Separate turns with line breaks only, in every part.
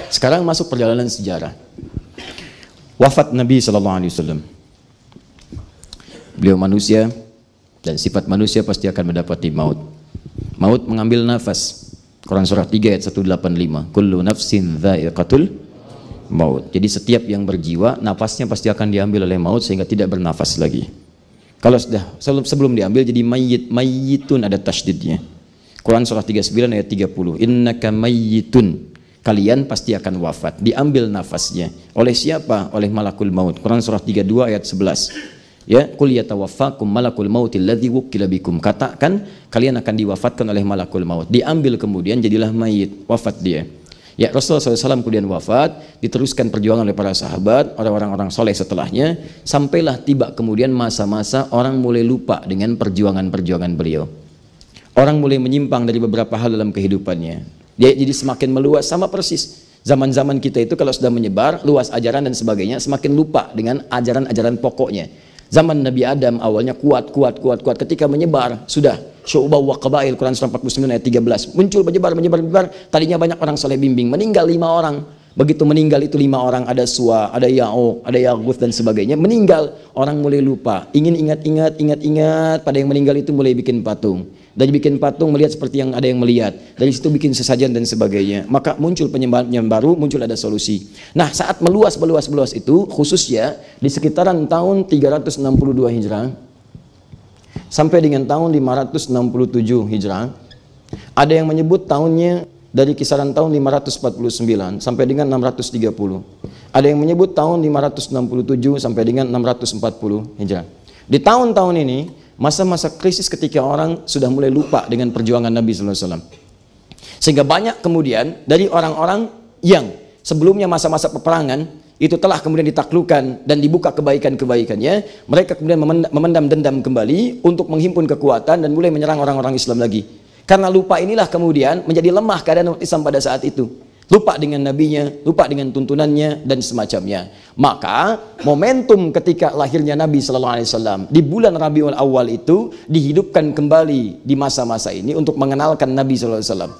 Sekarang masuk perjalanan sejarah. Wafat Nabi SAW. Beliau manusia, dan sifat manusia pasti akan mendapati maut. Maut mengambil nafas. Quran surah 3 ayat 185. Kullu nafsin dha'iqatul maut. Jadi setiap yang berjiwa, nafasnya pasti akan diambil oleh maut sehingga tidak bernafas lagi. Kalau sudah sebelum diambil jadi mayyitun, ada tasydidnya. Quran surah 39 ayat 30. Innaka mayyitun. Kalian pasti akan wafat. Diambil nafasnya. Oleh siapa? Oleh malakul maut. Quran surah 32 ayat 11. Ya, qul yatawaffakum malakul mautil ladzi wukkila bikum. Katakan kalian akan diwafatkan oleh malakul maut. Diambil kemudian jadilah mayit, wafat dia. Ya, Rasulullah SAW kemudian wafat, diteruskan perjuangan oleh para sahabat, orang-orang soleh setelahnya, sampailah tiba kemudian masa-masa orang mulai lupa dengan perjuangan-perjuangan beliau. Orang mulai menyimpang dari beberapa hal dalam kehidupannya. Dia jadi semakin meluas, sama persis. Zaman-zaman kita itu kalau sudah menyebar, luas ajaran dan sebagainya, semakin lupa dengan ajaran-ajaran pokoknya. Zaman Nabi Adam awalnya kuat. Ketika menyebar, sudah syu'ubah wa qabail, Quran surah 49 ayat 13. Muncul menyebar. Tadinya banyak orang soleh bimbing, meninggal 5 orang. Begitu meninggal itu 5 orang, ada Suwa, ada Ya'uq, ada Yaguth dan sebagainya. Meninggal, orang mulai lupa. Ingin ingat. Pada yang meninggal itu mulai bikin patung. Dari bikin patung melihat seperti yang ada yang melihat. Dari situ bikin sesajen dan sebagainya. Maka muncul penyembahan baru, muncul ada solusi. Nah, saat meluas itu, khususnya di sekitaran tahun 362 Hijrah sampai dengan tahun 567 Hijrah. Ada yang menyebut tahunnya dari kisaran tahun 549 sampai dengan 630. Ada yang menyebut tahun 567 sampai dengan 640 Hijrah. Di tahun-tahun ini masa-masa krisis ketika orang sudah mulai lupa dengan perjuangan Nabi SAW. Sehingga banyak kemudian dari orang-orang yang sebelumnya masa-masa peperangan itu telah kemudian ditaklukkan dan dibuka kebaikan-kebaikannya, mereka kemudian memendam dendam kembali untuk menghimpun kekuatan dan mulai menyerang orang-orang Islam lagi. Karena lupa inilah kemudian menjadi lemah keadaan umat Islam pada saat itu. Lupa dengan nabinya, lupa dengan tuntunannya dan semacamnya. Maka momentum ketika lahirnya Nabi SAW di bulan Rabiul Awal itu dihidupkan kembali di masa-masa ini untuk mengenalkan Nabi SAW.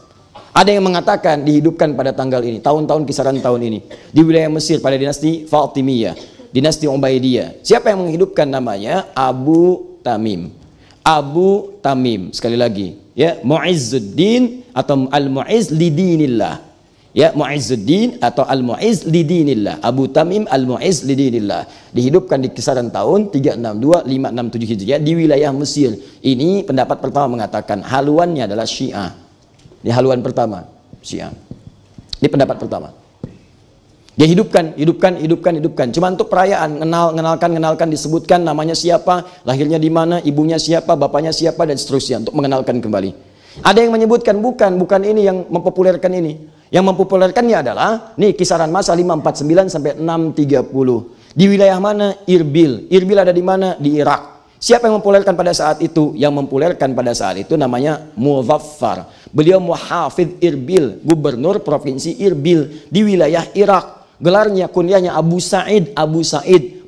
Ada yang mengatakan dihidupkan pada tanggal ini, tahun-tahun kisaran tahun ini, di wilayah Mesir pada dinasti Fatimiyah, dinasti Ubaidiyah. Siapa yang menghidupkan namanya? Abu Tamim. Abu Tamim, sekali lagi, ya, Mu'izzuddin atau Al-Mu'izz lidinillah. Ya, Mu'izzuddin atau Al-Mu'izz lidinillah. Abu Tamim Al-Mu'izz lidinillah. Dihidupkan di kisaran tahun 362-567 Hijriah di wilayah Mesir. Ini pendapat pertama mengatakan haluannya adalah Syiah. Ini haluan pertama, Syiah. Ini pendapat pertama. Dia hidupkan. Cuma untuk perayaan, mengenalkan, disebutkan namanya siapa, lahirnya di mana, ibunya siapa, bapaknya siapa dan seterusnya untuk mengenalkan kembali. Ada yang menyebutkan bukan ini yang mempopulerkan ini. Yang mempopulerkannya adalah nih kisaran masa 549 sampai 630. Di wilayah mana? Irbil. Irbil ada di mana? Di Irak. Siapa yang mempopulerkan pada saat itu? Yang mempopulerkan pada saat itu namanya Muzaffar. Beliau muhafidz Irbil, gubernur provinsi Irbil di wilayah Irak. Gelarnya kunyahnya Abu Sa'id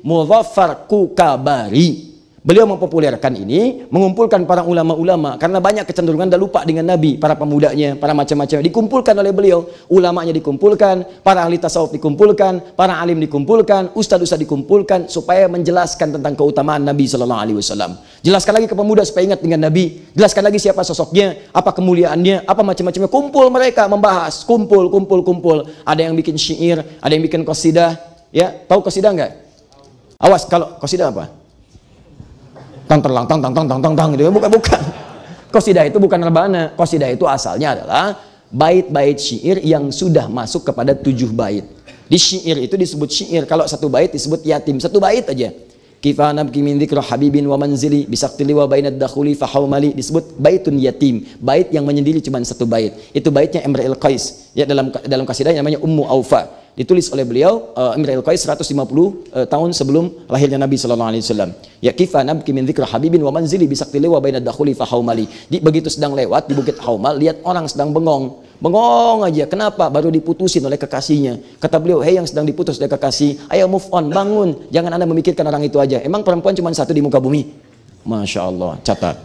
Muzaffar Kukabari. Beliau mempopulerkan ini, mengumpulkan para ulama-ulama karena banyak kecenderungan dah lupa dengan Nabi, para pemudanya, para macam-macam dikumpulkan oleh beliau, ulamanya dikumpulkan, para ahli tasawuf dikumpulkan, para alim dikumpulkan, ustaz-ustaz dikumpulkan supaya menjelaskan tentang keutamaan Nabi SAW. Jelaskan lagi ke pemuda supaya ingat dengan Nabi, jelaskan lagi siapa sosoknya, apa kemuliaannya, apa macam-macamnya. Kumpul mereka membahas, kumpul. Ada yang bikin syair, ada yang bikin qasidah, ya, tahu qasidah enggak? Awas kalau qasidah apa? Tang gitu. Bukan. Qasidah itu bukan rebana. Qasidah itu asalnya adalah bait-bait syair yang sudah masuk kepada 7 bait. Di syair itu disebut syair. Kalau 1 bait disebut yatim. 1 bait aja. Kifanab kimin dzikra habibin wa manzili bisaktili wa bainad dakhuli fahaumali, disebut baitun yatim. Bait yang menyendiri cuma 1 bait. Itu baitnya Imrul Qais. Ya, dalam kasidahnya namanya Ummu Aufa. Ditulis oleh beliau Imrul Qais 150 tahun sebelum lahirnya Nabi SAW. Ya, kifa nabki min dzikra habibin wa manzili bisaktili wa bainad dakhuli fahaumali. Begitu sedang lewat di Bukit Haumal, lihat orang sedang bengong aja. Kenapa? Baru diputusin oleh kekasihnya. Kata beliau, hei yang sedang diputus oleh kekasih, ayo move on, bangun, jangan anda memikirkan orang itu aja. Emang perempuan cuma 1 di muka bumi? Masya Allah, catat.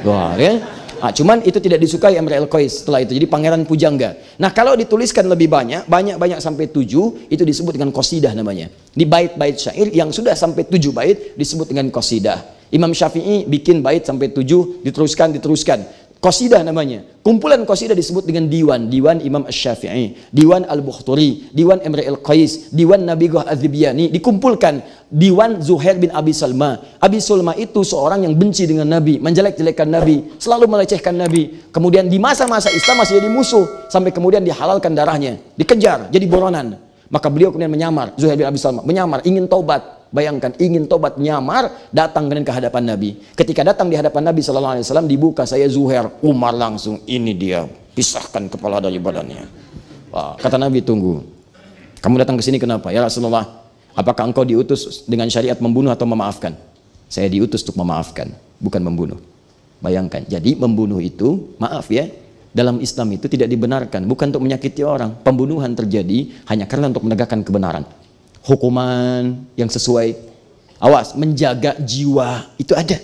Wah, ya? Nah, cuman itu tidak disukai Imrul Qais setelah itu, jadi pangeran pujangga. Nah, kalau dituliskan lebih banyak sampai 7, itu disebut dengan qasidah namanya. Di bait-bait syair yang sudah sampai 7 bait disebut dengan qasidah. Imam Syafi'i bikin bait sampai 7, diteruskan. Qasidah namanya. Kumpulan qasidah disebut dengan diwan. Diwan Imam Asy-Syafi'i, diwan Al-Bukhturi, diwan Imrul Qais, diwan Nabighah Az-Zibyani. Dikumpulkan diwan Zuhair bin Abi Salma. Abi Salma itu seorang yang benci dengan Nabi, menjelek-jelekan Nabi, selalu melecehkan Nabi. Kemudian di masa-masa Islam masih jadi musuh, sampai kemudian dihalalkan darahnya, dikejar, jadi buronan. Maka beliau kemudian menyamar, Zuhair bin Abi Salma menyamar, ingin taubat. Bayangkan, ingin tobat, nyamar, datang ke hadapan Nabi. Ketika datang di hadapan Nabi SAW, dibuka, saya Zuhair. Umar langsung, ini dia, pisahkan kepala dari badannya. Wah, kata Nabi, tunggu, kamu datang ke sini kenapa? Ya Rasulullah, apakah engkau diutus dengan syariat membunuh atau memaafkan? Saya diutus untuk memaafkan, bukan membunuh. Bayangkan, jadi membunuh itu, maaf ya, dalam Islam itu tidak dibenarkan, bukan untuk menyakiti orang. Pembunuhan terjadi hanya karena untuk menegakkan kebenaran. Hukuman yang sesuai, awas, menjaga jiwa itu ada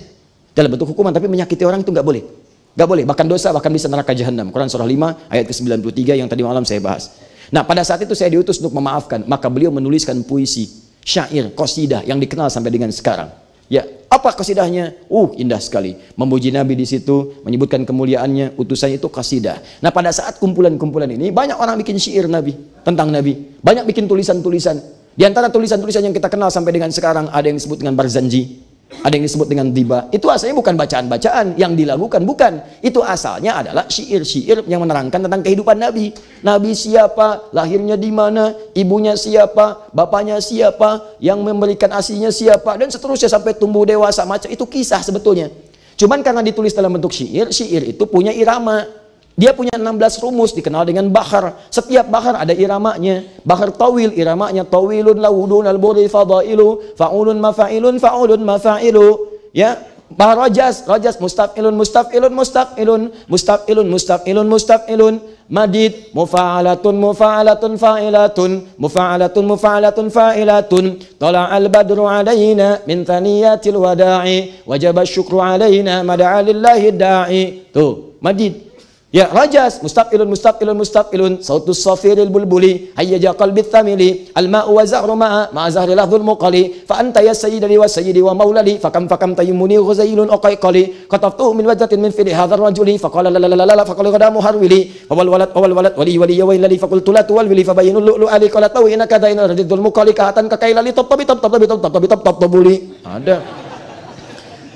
dalam bentuk hukuman, tapi menyakiti orang itu nggak boleh, bahkan dosa, bahkan bisa neraka jahanam. Quran surah 5 ayat ke-93 yang tadi malam saya bahas. Nah, pada saat itu saya diutus untuk memaafkan, maka beliau menuliskan puisi, syair, qasidah yang dikenal sampai dengan sekarang. Ya, apa qasidahnya? Indah sekali, memuji Nabi di situ, menyebutkan kemuliaannya, utusannya, itu qasidah. Nah, pada saat kumpulan-kumpulan ini banyak orang bikin syair Nabi, tentang Nabi, banyak bikin tulisan-tulisan. Di antara tulisan-tulisan yang kita kenal sampai dengan sekarang, ada yang disebut dengan Barzanji, ada yang disebut dengan Diba. Itu asalnya bukan bacaan-bacaan yang dilakukan, bukan. Itu asalnya adalah syair-syair yang menerangkan tentang kehidupan Nabi. Nabi siapa, lahirnya di mana, ibunya siapa, bapaknya siapa, yang memberikan asinya siapa, dan seterusnya sampai tumbuh dewasa. Macam itu kisah sebetulnya. Cuman karena ditulis dalam bentuk syair, syair itu punya irama. Dia punya 16 rumus, dikenal dengan bahar. Setiap bahar ada iramanya. Bahar tawil, iramanya tawilun lawudun al-buri fadailu, fa'ulun mafa'ilun, fa'ulun mafa'ilu. Ya, bahar rajas, mustaf'ilun, mustaf'ilun, mustaf'ilun, mustaf'ilun, mustaf'ilun, mustaf'ilun. Madid, mufa'alatun, mufa'alatun, fa'ilatun, mufa'alatun, mufa'alatun, fa'ilatun. Tala'al badru alaina min thaniyatil wada'i, wajaba syukru alaina mada'a lillahi da'i. Tuh, madid. Ya, rajas, mustaf'ilun, mustaf'ilun, mustaf'ilun, sautus safiril bulbuli, hayyaja qalbit thamili, al-ma'u wa zahru ma'a zahri lahdhul muqali, fa anta ya sayyidali wa sayyidi wa maulali, fakam tayyumuni ghuzailun uqaiqali, kataftuhu min wajdatin min fili hadhar rajuli, faqala la la la la, faqala qadamu harwili, wal walad wali wali ya wailali, faqultu la tuwalwili, fabayinu lu'lu ali, qala tawina kadaina radidul muqali, kahatan kakailali, tabtabuli. Ada.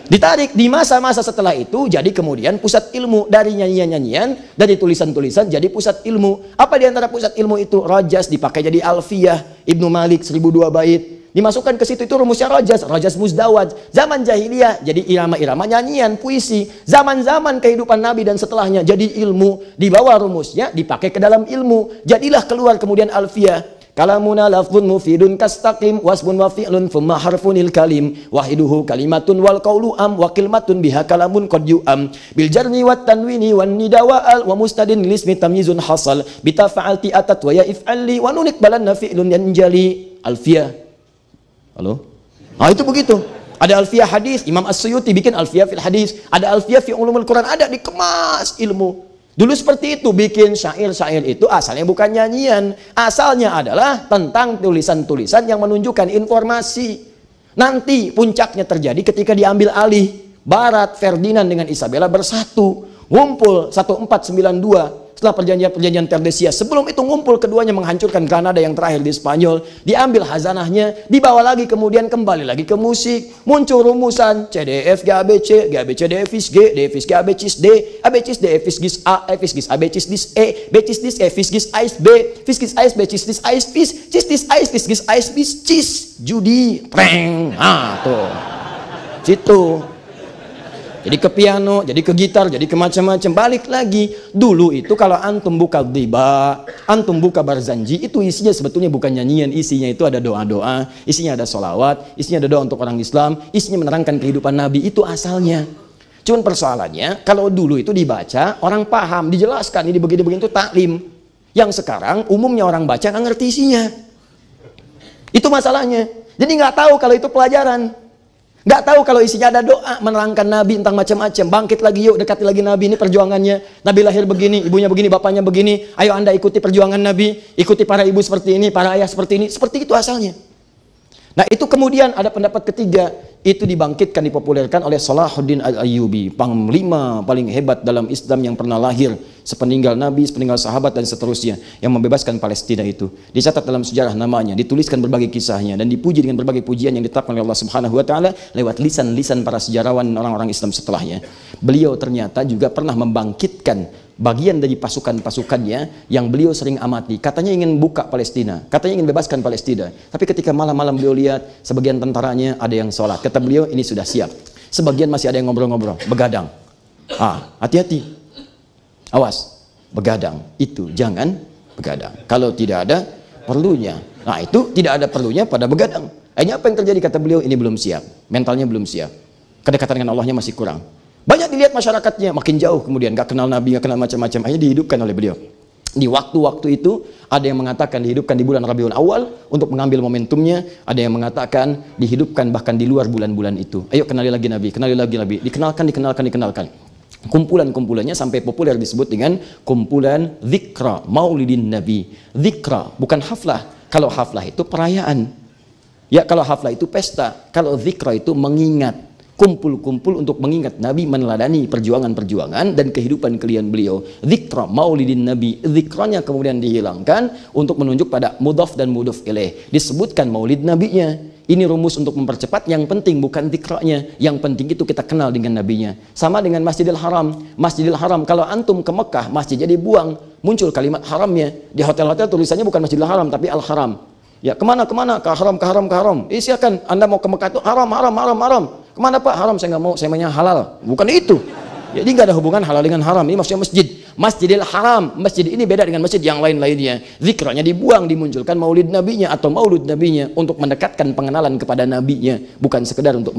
Ditarik di masa-masa setelah itu, jadi kemudian pusat ilmu dari nyanyian-nyanyian, dari tulisan-tulisan jadi pusat ilmu. Apa di antara pusat ilmu itu? Rajas dipakai jadi Alfiyah Ibnu Malik 1002 bait. Dimasukkan ke situ, itu rumusnya Rajas Muzdawaj. Zaman jahiliyah jadi irama-irama nyanyian, puisi. Zaman-zaman kehidupan Nabi dan setelahnya jadi ilmu, dibawa rumusnya dipakai ke dalam ilmu. Jadilah keluar kemudian Alfiyah. Kalamuna lafzun mufidun kastaqim wasbun wa fi'lun thumma harfunil kalim wahiduhu kalimatun wal qawlu am wa kilmatun biha kalamun qad yu'am bil jarni wat tanwini wan nida wa al wa mustadin lismi tamyizun hasal bitafa'alti atat wa ya if'ali wa nunik balanna fi'lun yanjali. Alfiyah. Halo? Itu begitu. Ada Alfiyah hadis, Imam As-Suyuti bikin Alfiyah fil hadis, ada Alfiyah fi ulumul Quran, ada dikemas ilmu. Dulu seperti itu, bikin syair-syair itu asalnya bukan nyanyian. Asalnya adalah tentang tulisan-tulisan yang menunjukkan informasi. Nanti puncaknya terjadi ketika diambil alih. Barat, Ferdinand dengan Isabella bersatu. Ngumpul 1492. Setelah perjanjian Tordesillas. Sebelum itu ngumpul keduanya menghancurkan Granada yang terakhir di Spanyol. Diambil hazanahnya, dibawa lagi, kemudian kembali lagi ke musik. Muncul rumusan C, D, F, G, A, B, C, G, A, B, C, D, F, G, D, F, G, A, B, C, D, A, B, C, D, F, G, A, F, G, A, B, C, D, E, B, C, D, F, G, A, B, F, G, A, B, C, D, A, F, G, A, B, cis, judi, preng. Tuh. Situ. Jadi ke piano, jadi ke gitar, jadi ke macam-macam. Balik lagi. Dulu itu kalau antum buka Diba, antum buka Barzanji, itu isinya sebetulnya bukan nyanyian. Isinya itu ada doa-doa, isinya ada sholawat, isinya ada doa untuk orang Islam, isinya menerangkan kehidupan Nabi. Itu asalnya. Cuman persoalannya, kalau dulu itu dibaca, orang paham, dijelaskan, ini begini-begini itu taklim. Yang sekarang, umumnya orang baca nggak ngerti isinya. Itu masalahnya. Jadi nggak tahu kalau itu pelajaran. Nggak tahu kalau isinya ada doa menerangkan Nabi tentang macam-macam. Bangkit lagi yuk, dekati lagi Nabi, ini perjuangannya. Nabi lahir begini, ibunya begini, bapaknya begini. Ayo Anda ikuti perjuangan Nabi, ikuti para ibu seperti ini, para ayah seperti ini. Seperti itu asalnya. Nah itu kemudian ada pendapat ketiga, itu dibangkitkan, dipopulerkan oleh Salahuddin Al-Ayyubi, panglima paling hebat dalam Islam yang pernah lahir sepeninggal Nabi, sepeninggal sahabat dan seterusnya, yang membebaskan Palestina itu. Dicatat dalam sejarah namanya, dituliskan berbagai kisahnya dan dipuji dengan berbagai pujian yang ditetapkan oleh Allah Subhanahu wa taala lewat lisan-lisan para sejarawan orang-orang Islam setelahnya. Beliau ternyata juga pernah membangkitkan bagian dari pasukan-pasukannya yang beliau sering amati. Katanya ingin buka Palestina, katanya ingin bebaskan Palestina. Tapi ketika malam-malam beliau lihat sebagian tentaranya ada yang sholat. Kata beliau, ini sudah siap. Sebagian masih ada yang ngobrol-ngobrol, begadang. Hati-hati. Awas, begadang. Itu jangan begadang. Kalau tidak ada perlunya. Nah itu tidak ada perlunya pada begadang. Akhirnya apa yang terjadi? Kata beliau, ini belum siap. Mentalnya belum siap. Kedekatan dengan Allahnya masih kurang. Banyak dilihat masyarakatnya, makin jauh kemudian, gak kenal Nabi, gak kenal macam-macam. Akhirnya dihidupkan oleh beliau. Di waktu-waktu itu, ada yang mengatakan dihidupkan di bulan Rabiul Awal untuk mengambil momentumnya. Ada yang mengatakan dihidupkan bahkan di luar bulan-bulan itu. Ayo kenali lagi Nabi, kenali lagi Nabi. Dikenalkan. Kumpulan-kumpulannya sampai populer disebut dengan kumpulan Dzikra Maulidin Nabi. Dzikra, bukan haflah. Kalau haflah itu perayaan. Ya kalau haflah itu pesta. Kalau Dzikra itu mengingat. Kumpul-kumpul untuk mengingat Nabi, meneladani perjuangan-perjuangan dan kehidupan kalian beliau. Dzikra Maulidin Nabi, dzikranya kemudian dihilangkan untuk menunjuk pada mudhaf dan mudhaf ilaih. Disebutkan maulid nabinya. Ini rumus untuk mempercepat, yang penting bukan dzikranya. Yang penting itu kita kenal dengan nabinya. Sama dengan Masjidil Haram. Masjidil Haram, kalau antum ke Mekah, masjidnya dibuang, muncul kalimat haramnya. Di hotel-hotel tulisannya bukan Masjidil Haram tapi Al-Haram. Ya kemana? Ke haram. Silakan, Anda mau ke Mekah itu haram. Kemana Pak? Haram, saya nggak mau, saya maunya halal. Bukan itu. Jadi nggak ada hubungan halal dengan haram. Ini maksudnya masjid. Masjidil Haram. Masjid ini beda dengan masjid yang lain-lainnya. Zikranya dibuang, dimunculkan maulid nabinya atau maulud nabinya untuk mendekatkan pengenalan kepada nabinya. Bukan sekedar untuk